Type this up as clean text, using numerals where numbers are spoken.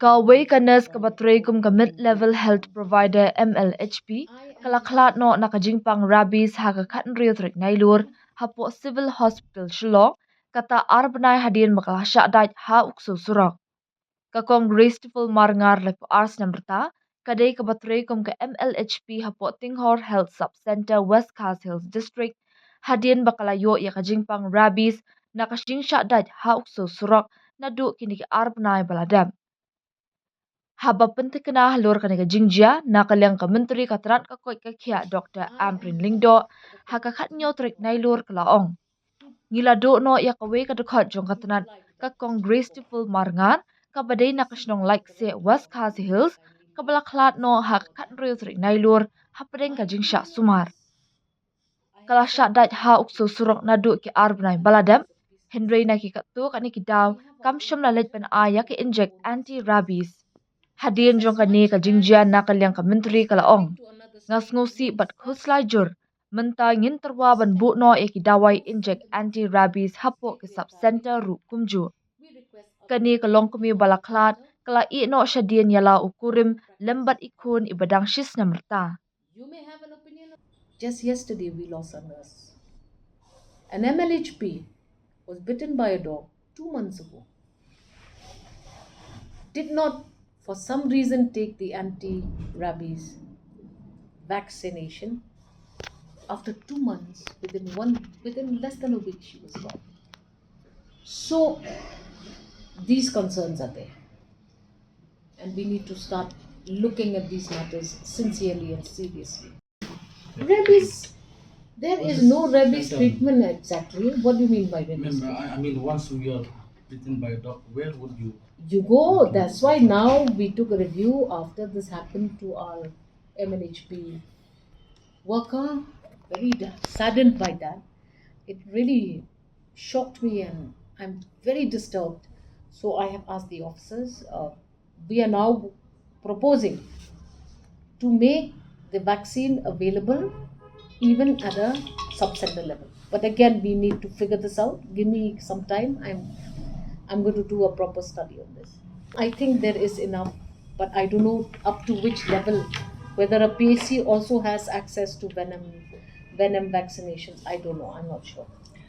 Kaway ka nurse ka batray kum ka mid-level health provider MLHP, kala Khlad no na ka jingpang Rabies ha ka khatn rio trik nailur, hapo civil hospital Syllad, kata arbnai hadien Meghalaya dait ha ukso surok. Ka Congressful marngar le po ars namrta, kadai ka batray kum ka MLHP hapo Tinghor Health Subcenter West Khas Hills District, hadien bakalayo ya ka jingpang Rabies na ka jingshah dait ha ukso surok na du kini ka arbnai baladam. Haba penting kena halur kena jingshah na kalyang ka menteri katrat ka koi ka kia Dr. Amrin Lingdo ha ka khat nyo trik nailur kalaong. Ngila do no ya kawe ka dekat jong katanat ka Congressful marngan ka badai na kasnong like se West Khas Hills ka bala Khlad no ha ka khat real trik nailur ha padeng ka jingshah sumar. Kala syak dait ha ukso surok na du ki arbnai baladam Henry na ki katu ka ni ki daw kam syam lalit pen aya ki inject anti-rabies. Hadien jong kani ka jingshah na kalyang ka menteri kalaong. Ngas ngosi bat khuslai jur. Menta ngin terwa ban bu no e ki dawai inject anti-rabies hapo ke subcenter ru kumju. Kani kalong kumi bala Khlad kala i no syadien yala ukurim lembat ikun ibadang shis namrta. Just yesterday, we lost a nurse. An MLHP was bitten by a dog 2 months ago. Did not, for some reason, take the anti-rabies vaccination. After 2 months, within less than a week, she was gone. So these concerns are there, and we need to start looking at these matters sincerely and seriously. Rabies, there is no rabies treatment exactly. What do you mean by rabies? Remember, I mean, once we are bitten by a dog, where would you? You go. That's why now we took a review after this happened to our MLHP worker. Very saddened by that. It really shocked me, and I'm very disturbed. So I have asked the officers. We are now proposing to make the vaccine available even at a subcenter level. But again, we need to figure this out. Give me some time. I'm going to do a proper study on this. I think there is enough, but I don't know up to which level. Whether a PAC also has access to venom vaccinations, I don't know. I'm not sure.